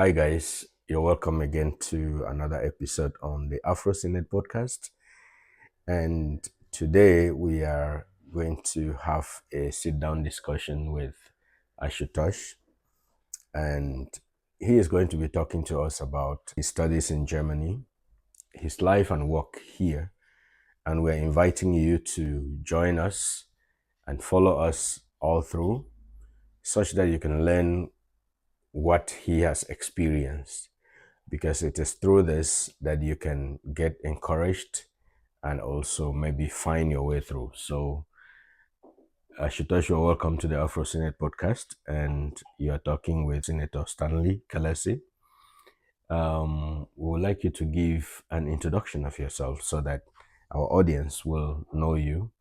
Hi, guys. You're welcome again to another episode on the Afro Synod podcast. And today we are going to have a sit down discussion with Ashutosh. And he is going to be talking to us about his studies in Germany, his life and work here. And we're inviting you to join us and follow us all through such that you can learn what he has experienced, because it is through this that you can get encouraged and also maybe find your way through. So, Ashutosh, you're welcome to the Afro Senate podcast, and you're talking with Senator Stanley Kalesi. We would like you to give an introduction of yourself so that our audience will know you,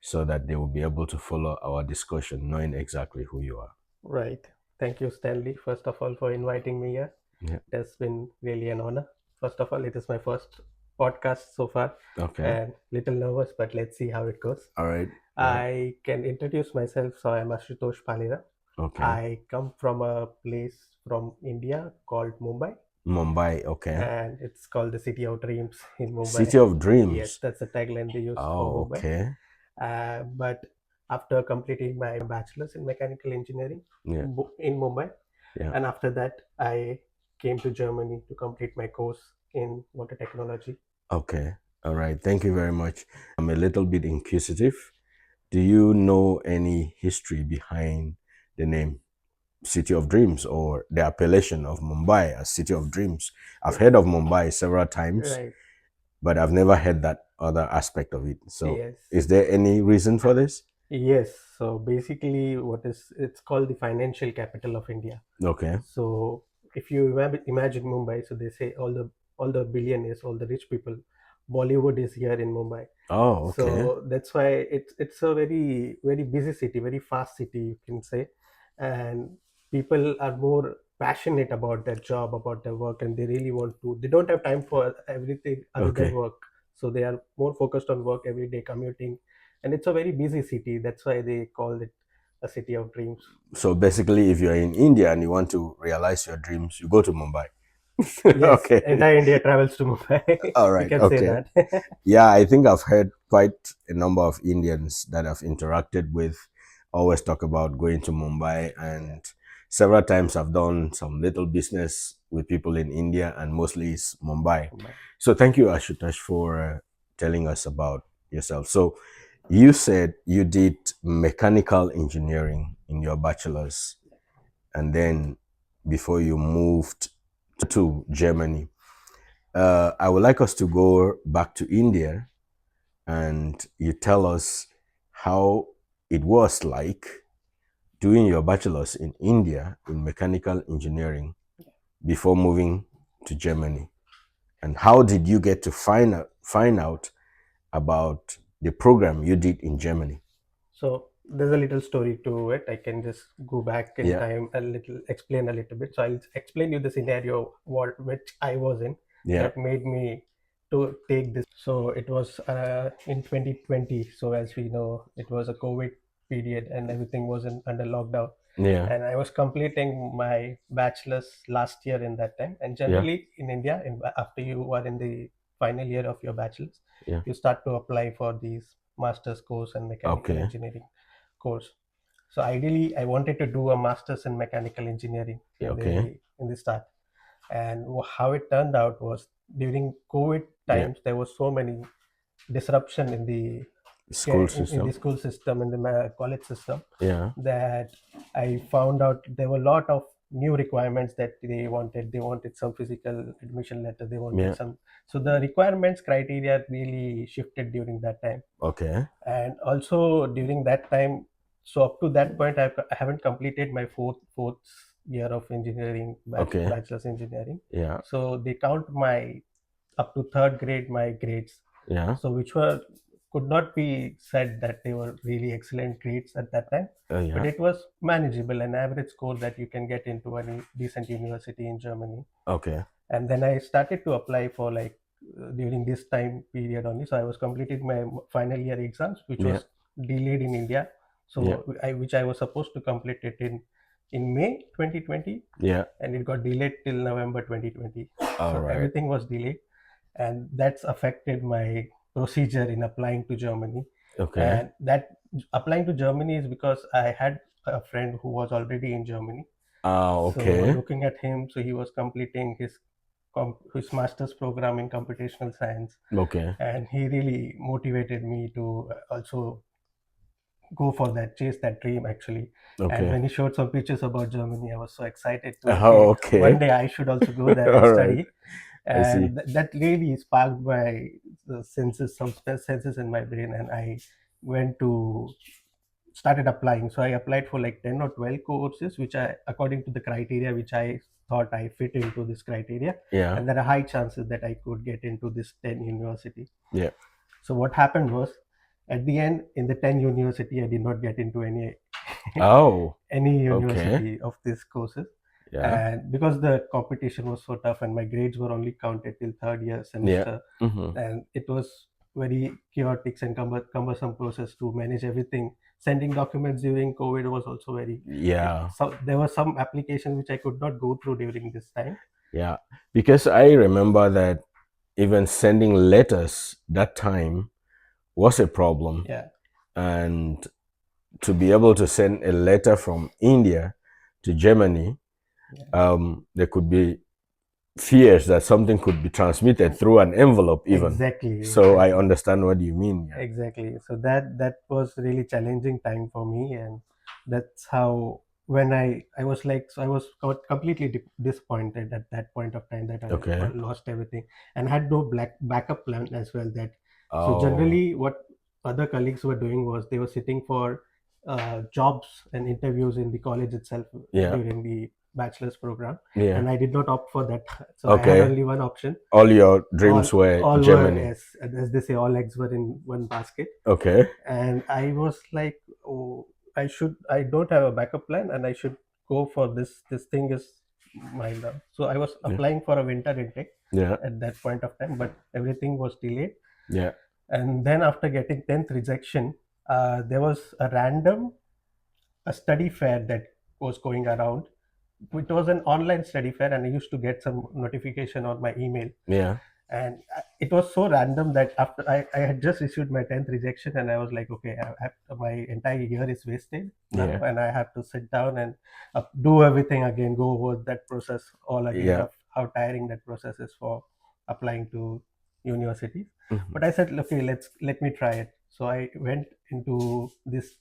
so that they will be able to follow our discussion knowing exactly who you are. Right. Thank you, Stanley, first of all, for inviting me here. Yeah. It has been really an honor. First of all, it is my first podcast so far Okay. and little nervous, but let's see how it goes. All right. Yeah. I can introduce myself. So I'm Ashutosh Palira. Okay. I come from a place from India called Mumbai, Mumbai. Okay. and it's called the City of Dreams in Mumbai. City of Dreams. Yes, that's the tagline they use Oh, for Mumbai. okay. But after completing my bachelor's in mechanical engineering Yeah. in Mumbai, Yeah. and after that, I came to Germany to complete my course in water technology. Okay. All right. Thank you very much. I'm a little bit inquisitive. Do you know any history behind the name City of Dreams, or the appellation of Mumbai as City of Dreams? I've heard of Mumbai several times, Right. but I've never heard that other aspect of it. So, Yes. is there any reason for this? Yes. So basically, it's called the financial capital of India. Okay. So if you imagine Mumbai, so they say all the billionaires, all the rich people, Bollywood is here in Mumbai. Oh, okay. So that's why it's a very busy city, very fast city, you can say, and people are more passionate about their job, about their work, and they really want to. They don't have time for everything other Okay. than work, so they are more focused on work every day, commuting, and it's a very busy city. That's why they call it a city of dreams. So basically, if you're in India and you want to realize your dreams, you go to Mumbai. Yes, Okay. entire India travels to Mumbai. All You right. can say Okay. that. Yeah, I think I've heard quite a number of Indians that I've interacted with always talk about going to Mumbai, and several times I've done some little business with people in India, and mostly it's Mumbai. So thank you, Ashutosh, for telling us about yourself. So you said you did mechanical engineering in your bachelor's, and then before you moved to Germany. I would like us to go back to India, and you tell us how it was like doing your bachelor's in India in mechanical engineering before moving to Germany. And how did you get to find out about the program you did in Germany? So there's a little story to it. I can just go back in Yeah. time a little, explain a little bit. So I'll explain you the scenario which I was in Yeah. that made me to take this. So it was in 2020. So as we know, it was a COVID period and everything was under lockdown. Yeah. And I was completing my bachelor's last year in that time. And generally in India, after you are in the final year of your bachelor's, Yeah. you start to apply for these master's course and mechanical Okay. engineering course. So ideally, I wanted to do a master's in mechanical engineering Okay. in the start. And how it turned out was during COVID Yeah. times, there was so many disruption in the School in system. the school system, in the college system, Yeah. that I found out there were a lot of new requirements that they wanted. They wanted some physical admission letter. They wanted Yeah. some. So the requirements criteria really shifted during that time. Okay. And also during that time, so up to that point, I haven't completed my fourth year of engineering, Okay. bachelor's engineering. Yeah. So they count my up to third grade my grades. Yeah. So which were could not be said that they were really excellent grades at that time, Yeah. but it was manageable, an average score that you can get into any decent university in Germany. Okay. And then I started to apply for during this time period only. So I was completing my final year exams, which Yeah. was delayed in India. So Yeah. which I was supposed to complete it in in May 2020, Yeah. and it got delayed till November 2020. All So right. everything was delayed, and that's affected my procedure in applying to Germany. Okay. And that applying to Germany is because I had a friend who was already in Germany. Ah, So okay. looking at him, so he was completing his master's program in computational science, Okay. and he really motivated me to also go for that, chase that dream actually. And Okay. when he showed some pictures about Germany, I was so excited to, Oh, okay, one okay. day I should also go there and All right. study. I see. And that really sparked my the senses, some senses in my brain, and I went to started applying. So I applied for like 10 or 12 courses, which I, according to the criteria, which I thought I fit into this criteria. Yeah. And there are high chances that I could get into this 10 university. Yeah. So what happened was, at the end, in the 10 university, I did not get into any Oh, any okay. university of these courses. Yeah. And because the competition was so tough and my grades were only counted till third year Yeah. semester, Mm-hmm. and it was very chaotic and cumbersome process to manage everything. Sending documents during COVID was also very, Yeah. so there were some applications which I could not go through during this time. Yeah. Because I remember that even sending letters that time was a problem. Yeah, And to be able to send a letter from India to Germany, yeah, there could be fears that something could be transmitted through an envelope even. exactly, So I exactly. understand what you mean. Yeah. Exactly. So that was really challenging time for me, and that's how, when I was like, so I was completely disappointed at that point of time that I Okay. lost everything, and had no backup plan as well. That, so Oh, generally what other colleagues were doing was they were sitting for jobs and interviews in the college itself yeah. during the bachelor's program, Yeah. and I did not opt for that. So I had Okay. only one option. All your all dreams were all were, Germany. yes, as they say, all eggs were in one basket. Okay. And I was like, oh, I don't have a backup plan, and I should go for this thing is mine now. So I was Yeah. applying for a winter intake Yeah. at that point of time, but everything was delayed. Yeah. And then after getting 10th rejection, there was a study fair that was going around. It was an online study fair, and I used to get some notification on my email. Yeah. And it was so random that after I had just received my 10th rejection, and I was like, okay, my entire year is wasted now, Yeah. and I have to sit down and do everything again, go over that process all again, Yeah. of how tiring that process is for applying to universities. Mhm. But I said, okay, let me try it. So I went into this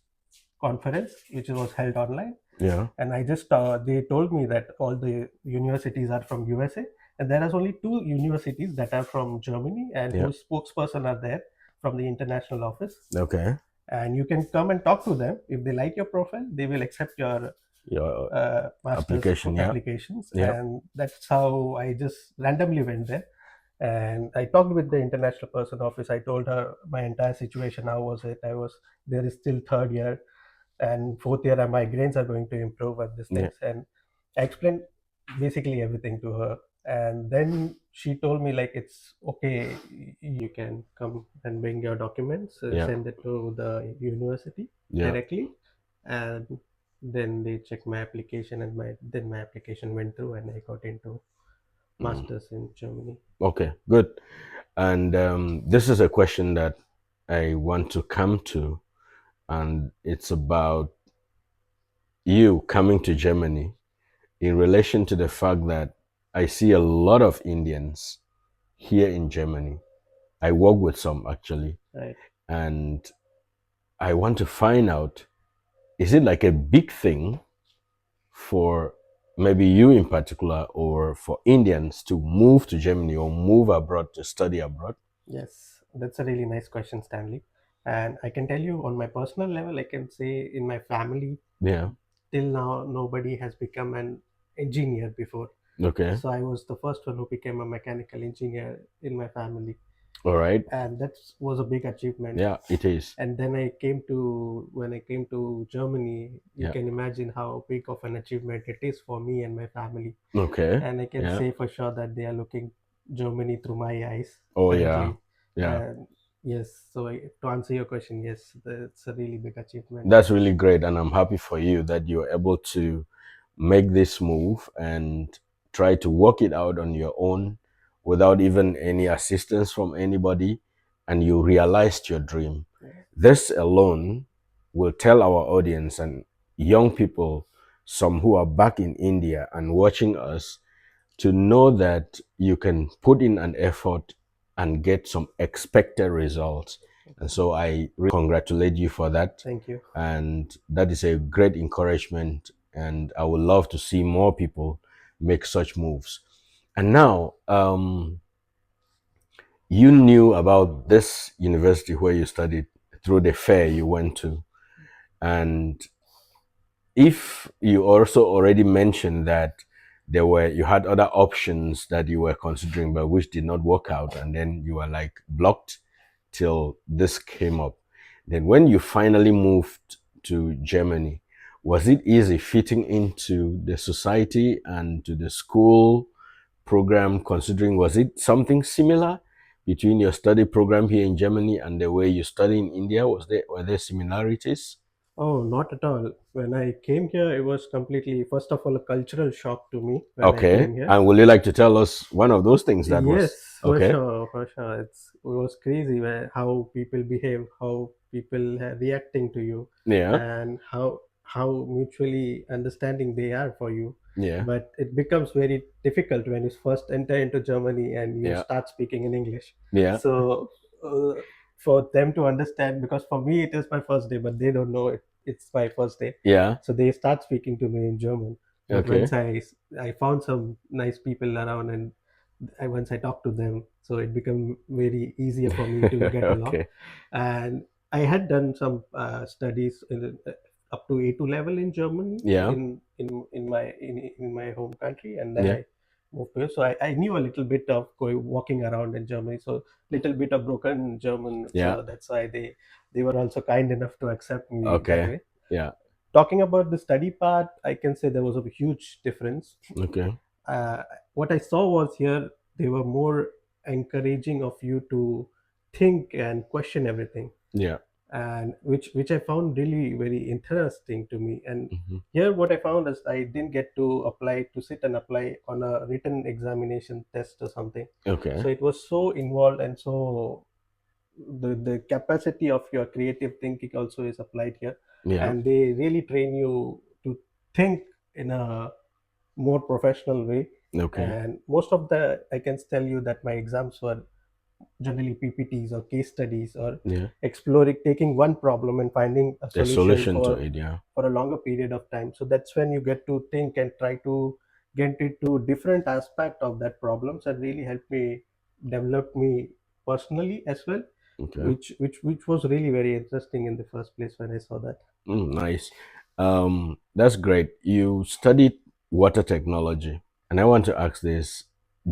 conference which was held online, Yeah. and I just they told me that all the universities are from USA, and there are only two universities that are from Germany, and Yeah. whose spokesperson are there from the international office. Okay. And you can come and talk to them. If they like your profile, they will accept your Your master's application. Yeah. applications. Yeah. And that's how I just randomly went there. And I talked with the international person office. I told her my entire situation. How was it? I was there is still third year, and fourth year my grades are going to improve at these Yeah. things. And I explained basically everything to her. And then she told me like, it's okay, you can come and bring your documents, Yeah. send it to the university Yeah. directly. And then they checked my application, and my application went through, and I got into Mm. masters in Germany. Okay. Good. And this is a question that I want to come to, and it's about you coming to Germany in relation to the fact that I see a lot of Indians here in Germany. I work with some actually, Right. and I want to find out, is it like a big thing for maybe you in particular, or for Indians to move to Germany or move abroad to study abroad? Yes, that's a really nice question, Stanley. And I can tell you, on my personal level, I can say in my family, Yeah. till now, nobody has become an engineer before. Okay. So I was the first one who became a mechanical engineer in my family, All right. and that was a big achievement. Yeah, it is. And then when I came to Germany, you Yeah. can imagine how big of an achievement it is for me and my family. Okay. And I can Yeah. say for sure that they are looking Germany through my eyes Oh, yeah. currently. Yeah. And yes, so to answer your question, yes, it's a really big achievement. That's really great, and I'm happy for you that you're able to make this move and try to work it out on your own without even any assistance from anybody, and you realized your dream. This alone will tell our audience and young people, some who are back in India and watching us, to know that you can put in an effort and get some expected results. And so I really congratulate you for that. Thank you. And that is a great encouragement. And I would love to see more people make such moves. And now, you knew about this university where you studied through the fair you went to. And if you also already mentioned that you had other options that you were considering but which did not work out, and then you were like blocked till this came up, then when you finally moved to Germany, was it easy fitting into the society and to the school program, considering was it something similar between your study program here in Germany and the way you study in India? Were there similarities? Oh, not at all. When I came here, it was completely, first of all, a cultural shock to me when I Okay. came here. And would you like to tell us one of those things that was Yes, for okay? sure, for sure. It was crazy how people behave, how people are reacting to you, Yeah. and how mutually understanding they are for you. Yeah. But it becomes very difficult when you first enter into Germany and you Yeah. start speaking in English. Yeah. So for them to understand, because for me it is my first day, but they don't know it's my first day. Yeah. So they start speaking to me in German. But Okay. once I found some nice people around, and once I talked to them, so it became very easier for me to get along. Okay. And I had done some studies up to A2 level in Germany Yeah. in my home country, and then Yeah. I moved here. So I knew a little bit of walking around in Germany, so little bit of broken German. Yeah. So that's why they were also kind enough to accept me that Okay. way. Yeah. Talking about the study part, I can say there was a huge difference. Okay. uh, what I saw was here they were more encouraging of you to think and question everything, Yeah. and which I found really very interesting to me. And Hmm. here what I found is I didn't get to apply to sit and apply on a written examination test or something. Okay. So it was so involved, and so the capacity of your creative thinking also is applied here, Yeah. and they really train you to think in a more professional way. Okay. And most of the, I can tell you that my exams were generally PPTs or case studies, or Yeah. exploring, taking one problem and finding a The solution solution to it. Yeah. for a longer period of time. So that's when you get to think and try to get into different aspect of that problems, and really help me develop me personally as well, Okay. which was really very interesting in the first place when I saw that. Nice. That's great. You studied water technology, and I want to ask this: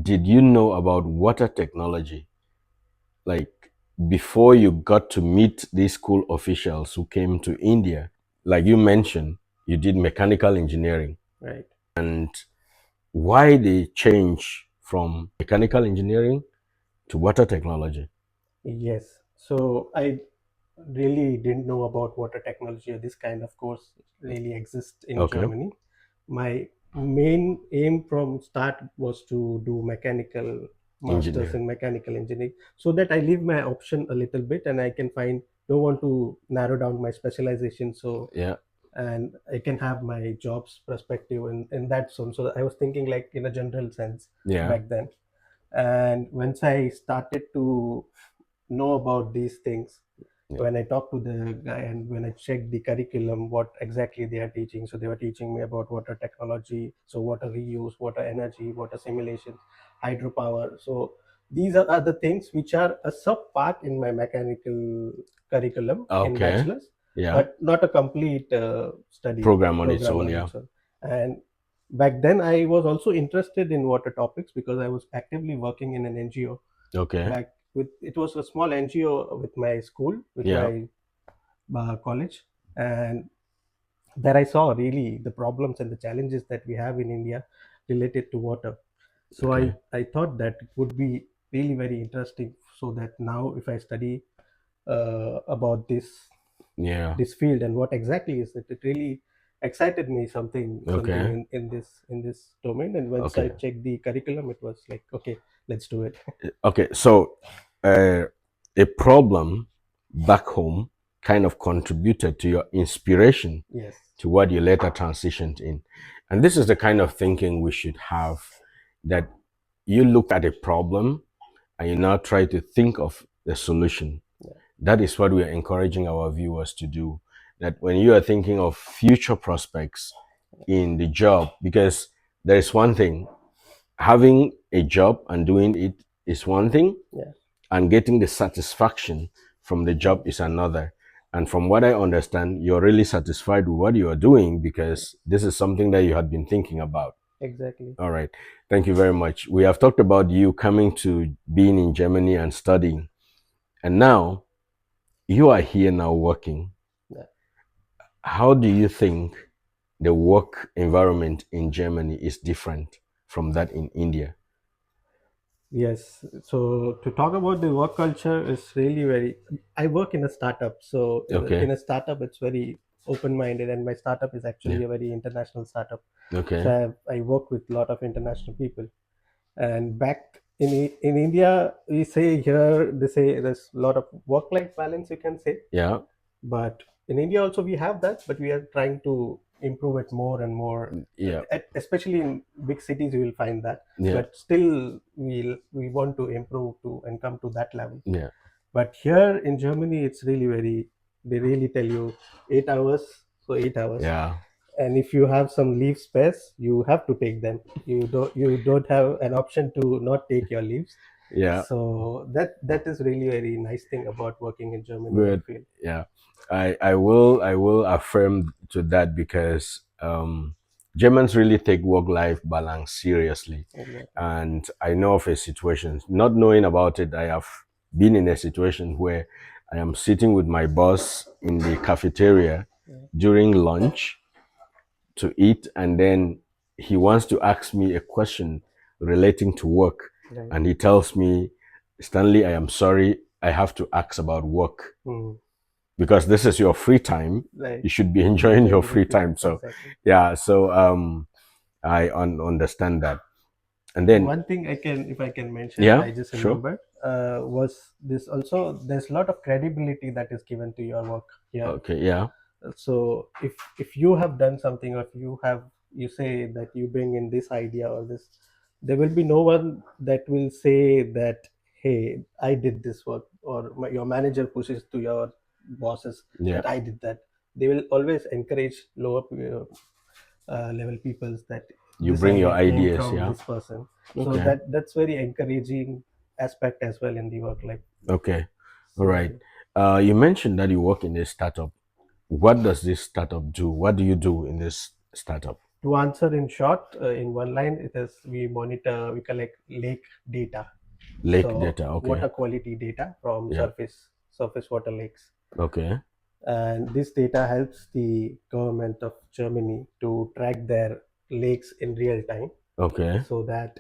did you know about water technology, like before you got to meet these school officials who came to India? Like you mentioned, you did mechanical engineering, Right. and why the change from mechanical engineering to water technology? Yes. So I really didn't know about water technology, or this kind of course really exists in Okay. Germany. My main aim from start was to do mechanical masters Engineering. in mechanical engineering, so that I leave my option a little bit and I can find, don't want to narrow down my specialization. So, Yeah. and I can have my jobs perspective in that zone. So I was thinking like in a general sense Yeah. back then. And once I started to know about these things, Yeah. when I talked to the guy and when I checked the curriculum, what exactly they are teaching. So they were teaching me about water technology, so water reuse, water energy, water simulation, hydropower. So these are the things which are a sub part in my mechanical curriculum in Okay. bachelor's, Yeah. but not a complete study Program on its program own. on Yeah. its own. And back then I was also interested in water topics because I was actively working in an NGO Okay. back with, it was a small NGO with my school, with Yeah. my college. And there I saw really the problems and the challenges that we have in India related to water. So Okay. I thought that it would be really very interesting, so that now if I study about this Yeah. this field and what exactly is it, it really excited me something Okay. in this domain. And once I Okay. checked the curriculum, it was like, okay, let's do it. Okay. So, uh, a problem back home kind of contributed to your inspiration Yes. to what you later transitioned in. And this is the kind of thinking we should have, that you look at a problem and you now try to think of the solution. Yeah. That is what we are encouraging our viewers to do. That when you are thinking of future prospects in the job, because there is one thing, having a job and doing it is one thing, Yeah. and getting the satisfaction from the job Right. is another. And from what I understand, you're really satisfied with what you are doing because this is something that you had been thinking about. Exactly. All right. Thank you very much. We have talked about you coming to being in Germany and studying. And now you are here now working. Yeah. How do you think the work environment in Germany is different from that in India? Yes. So to talk about the work culture is really very. I work in a startup, so Okay. in a startup, it's very open-minded, and my startup is Yeah. actually a very international startup. So Okay. I work with a lot of international people. And back in India, we say here they say there's a lot of work-life balance, you can say. Yeah. But in India also we have that, but we are trying to improve it more and more. Yeah. Especially in big cities, you will find that. Yeah. But still, we want to improve to and come to that level. Yeah. But here in Germany, it's really very. They really tell you 8 hours, so 8 hours. Yeah. And if you have some leave space, you have to take them. You don't have an option to not take your leaves. Yeah. So that is really very nice thing about working in Germany, I Good. feel. Yeah. I will affirm to that because Germans really take work life balance seriously. Exactly. And I know of a situation, not knowing about it, I have been in a situation where I am sitting with my boss in the cafeteria Yeah. during lunch to eat, and then he wants to ask me a question relating to work. Right. And he tells me, Stanley, I am sorry, I have to ask about work Mm. because this is your free time. Right. You should be enjoying your Enjoying the free free. time. So, Exactly. yeah, so understand that. And And then, one thing if I can mention, yeah, I just sure. remembered, was this also. There's a lot of credibility that is given to your work here. Okay, yeah, So if you have done something, or if you say that you bring in this idea or this, there will be no one that will say that, hey, I did this work, or your manager pushes to your bosses yeah. that I did that. They will always encourage lower level peoples that You this bring your idea came ideas, from yeah. this person. So Okay, that's very encouraging aspect as well in the work life. okay, all right. So You mentioned that you work in a startup. What does this startup do? What do you do in this startup? to answer in short, in one line, it is we collect lake data. Lake So data. Okay, water quality data from yeah. surface water lakes. Okay, And this data helps the government of Germany to track their lakes in real time, okay, so that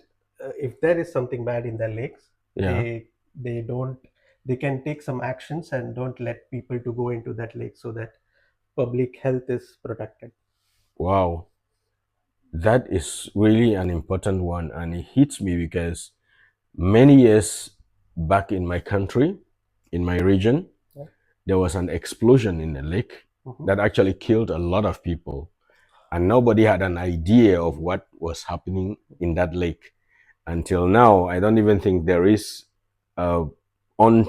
if there is something bad in the lakes, yeah. they don't they can take some actions and don't let people to go into that lake, so that public health is protected. Wow, that is really an important one, and it hits me because many years back in my country, in my region, Yeah. there was an explosion in the lake Mhm. that actually killed a lot of people, and nobody had an idea of what was happening in that lake until now. I don't even think there is uh, on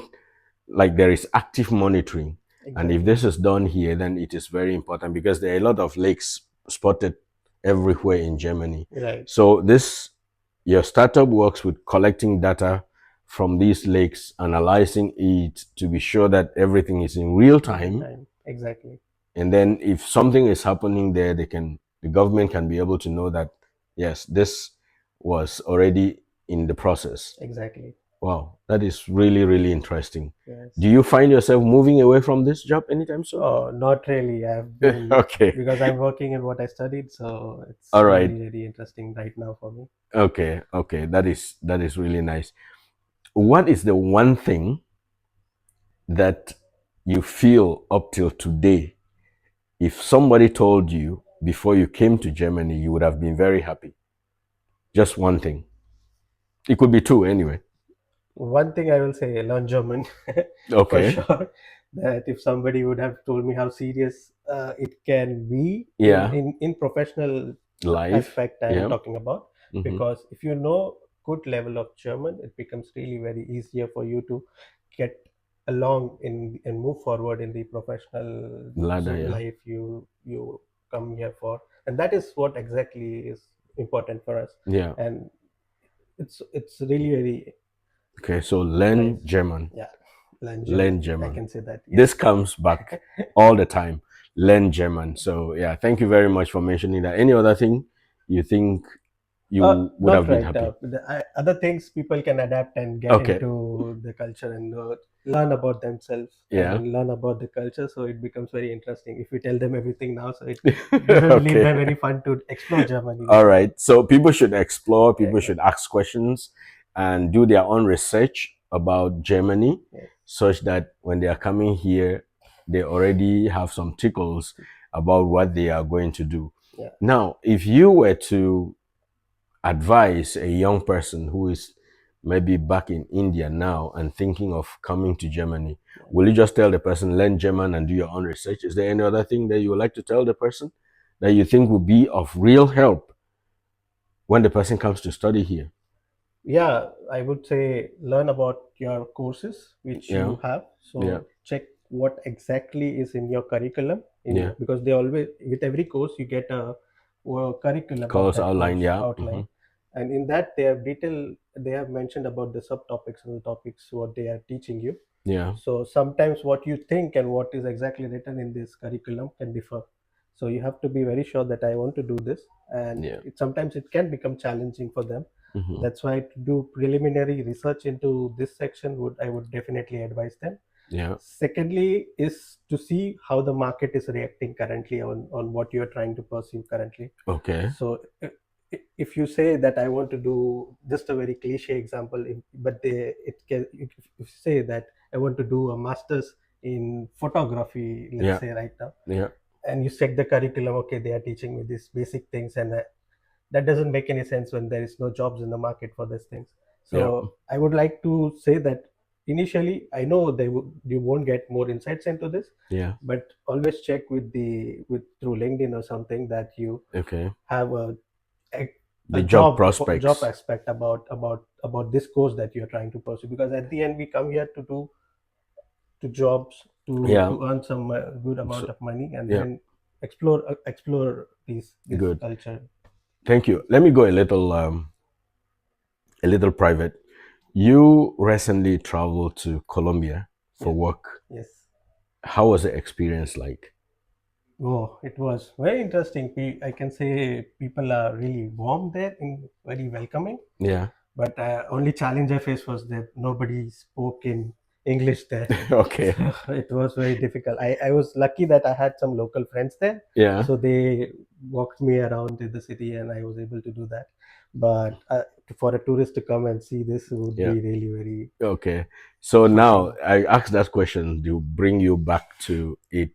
like there is active monitoring. And if Exactly. this is done here, then it is very important because there are a lot of lakes spotted everywhere in Germany. Right. So this your startup works with collecting data from these lakes, analyzing it to be sure that everything is in real Real time. time. Exactly. And then if something is happening there, the government can be able to know that yes, this was already in the process. Exactly. Wow, that is really, really interesting. Do Yes. you find yourself moving away from this job anytime soon? Oh, not really. I've been, Okay. because I'm working in what I studied, so it's All right. really, really interesting right now for me. Okay. Okay. That is really nice. What is the one thing that you feel up till today? If somebody told you before you came to Germany, you would have been very happy? Just one thing. It could be two anyway. One thing I will say, learn German for Okay. sure. That if somebody would have told me how serious it can be Yeah. in professional Life. aspect I'm Yeah. talking about, Mm-hmm. because if you know good level of German, it becomes really very easier for you to get along in and move forward in the professional Ladder. Yeah. life you come here for, and that is what exactly is important for us. Yeah. And it's really very Okay. So nice. learn German. Yeah, learn German. Learn I German. can say that. This Yes. comes back all the time. Learn German. So yeah, thank you very much for mentioning that. Any other thing you think you would Not have been right. happy? Other things people can adapt and get Okay. into the culture and learn about themselves Yeah. and learn about the culture. So it becomes very interesting if we tell them everything now. So it doesn't leave Okay. them any fun to explore Germany All now. right. So people should explore, Yeah, people should ask questions and do their own research about Germany yeah, such that when they are coming here, they already have some tickles about what they are going to do. yeah. Now, if you were to advise a young person who is maybe back in India now and thinking of coming to Germany, will you just tell the person, learn German and do your own research? Is there any other thing that you would like to tell the person that you think would be of real help when the person comes to study here? Yeah, I would say learn about your courses which Yeah, you have. yeah, So check what exactly is in your curriculum in yeah. because they always with every course you get a curriculum of Course that outline, course yeah. outline, and in that they have mentioned about the subtopics and the topics what they are teaching you. Yeah, So sometimes what you think and what is exactly written in this curriculum can differ. So you have to be very sure that I want to do this, and yeah. sometimes it can become challenging for them. Hmm. That's why to do preliminary research into this section would I would definitely advise them. Yeah, Secondly is to see how the market is reacting currently on what you're trying to pursue currently. okay. So if you say that I want to do just a very cliche example, but it can if you say that I want to do a master's in photography, let's Yeah, say right now, yeah, and you check the curriculum, okay, they are teaching me these basic things, and that doesn't make any sense when there is no jobs in the market for these things. yeah, So I would like to say that initially I know you won't get more insights into this, yeah. but always check with through LinkedIn or something that you Okay. have a, a The job job prospects. aspect about this course that you're trying to pursue, because at the end we come here to do to jobs Yeah. to earn some good amount So, of money and yeah, then explore this good. culture. Thank you. Let me go a little private. You recently traveled to Colombia for Yeah. work. Yes. How was the experience like? Oh, it was very interesting. I can say people are really warm there and very welcoming. Yeah. But only challenge I faced was that nobody spoke in English there. Okay. So it was very difficult. I was lucky that I had some local friends there. Yeah. So they walked me around in the city and I was able to do that. But for a tourist to come and see this would Yeah. be really very Okay. So now fulfilling. I asked that question to bring you back to it.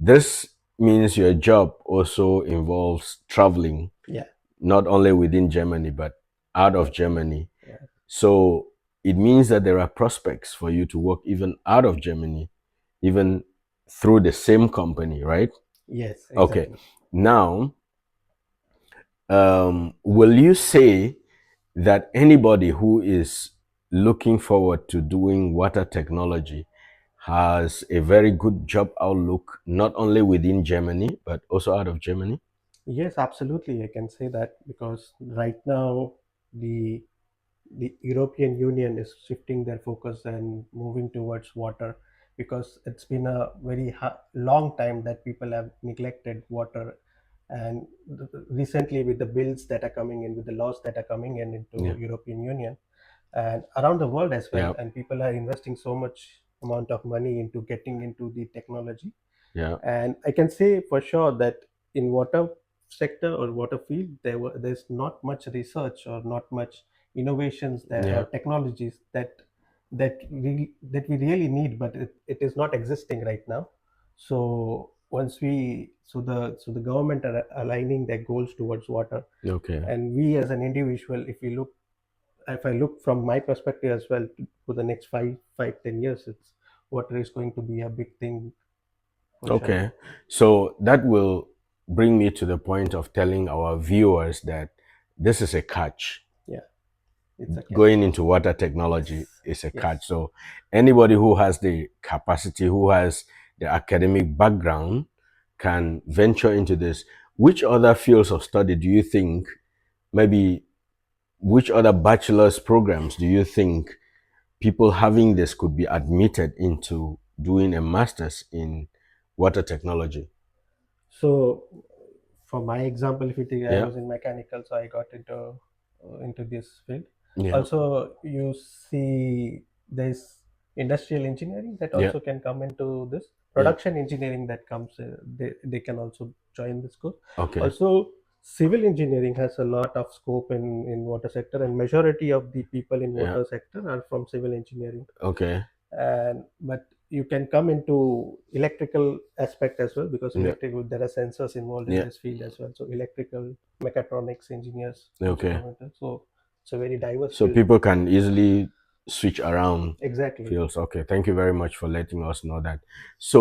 This means your job also involves traveling, Yeah. not only within Germany, but out of Yeah. Germany. Yeah. So it means that there are prospects for you to work even out of Germany, even through the same company, right? Yes, Okay. exactly. Now, will you say that anybody who is looking forward to doing water technology has a very good job outlook, not only within Germany, but also out of Germany? Yes, absolutely. I can say that because right now the the European Union is shifting their focus and moving towards water, because it's been a very long time that people have neglected water, and recently with the bills that are coming in, with the laws that are coming in into Yeah, European Union and around the world as well, yeah, and people are investing so much amount of money into getting into the technology. yeah, And I can say for sure that in water sector or water field there's not much research or not much innovations there or yeah, technologies that we really need, but it is not existing right now. So once we so the government are aligning their goals towards water, Okay. and we as an individual, if I look from my perspective as well, for the next 5, 10 years, it's water is going to be a big thing for sure. Okay. So that will bring me to the point of telling our viewers that this is a catch. Yeah, it's a catch. Going into water technology is a catch. Yes. So anybody who has the capacity, who has the academic background, can venture into this. Which other fields of study do you think, maybe which other bachelor's programs do you think people having this could be admitted into doing a master's in water technology? So, for my example, if you take, I Yeah, was in mechanical, so I got into this field. yeah, Also, you see, there's industrial engineering that yeah, also can come into this. yeah. Production engineering that comes, they can also join this course. Okay, Also, civil engineering has a lot of scope in water sector, and majority of the people in yeah, water sector are from civil engineering. okay, And but you can come into electrical aspect as well, because yeah, electrical, there are sensors involved in yeah, this field as well, so electrical mechatronics engineers also okay. come into, so it's a very diverse So field. people can easily switch around Exactly. fields. Okay, thank you very much for letting us know that. So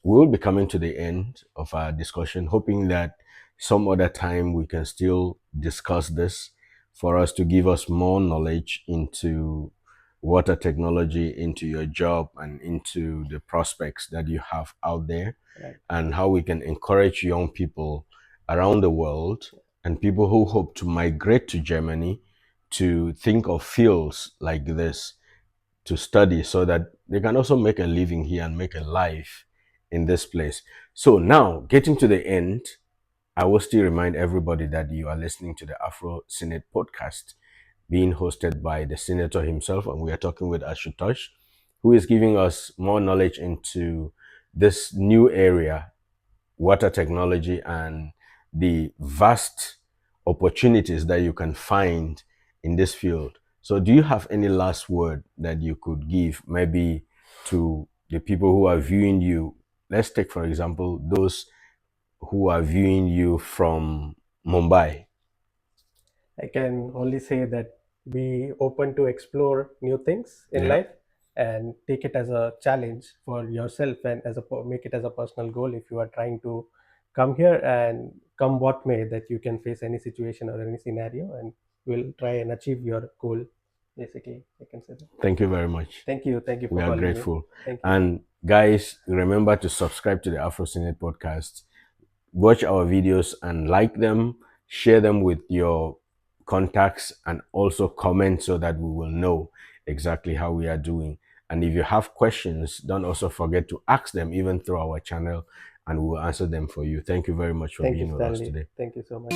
we'll be coming to the end of our discussion, hoping that some other time we can still discuss this for us to give us more knowledge into water technology, into your job, and into the prospects that you have out there, Right. and how we can encourage young people around the world and people who hope to migrate to Germany to think of fields like this to study so that they can also make a living here and make a life in this place. So now, getting to the end, I will still remind everybody that you are listening to the Afro Senate podcast being hosted by the senator himself, and we are talking with Ashutosh, who is giving us more knowledge into this new area, water technology, and the vast opportunities that you can find in this field. So, do you have any last word that you could give, maybe to the people who are viewing you? Let's take, for example, those who are viewing you from Mumbai. I can only say that be open to explore new things in Yeah. life, and take it as a challenge for yourself, and make it as a personal goal if you are trying to come here, and come what may, that you can face any situation or any scenario, and will try and achieve your goal. Basically, I can say that. Thank you very much. Thank you We for are calling me. grateful. Thank you. And guys, remember to subscribe to the Afro Senate podcast. Watch our videos and like them, share them with your contacts, and also comment so that we will know exactly how we are doing. And if you have questions, don't also forget to ask them even through our channel, and we will answer them for you. Thank you very much for Thank you, being with us Stanley. today. Thank you so much.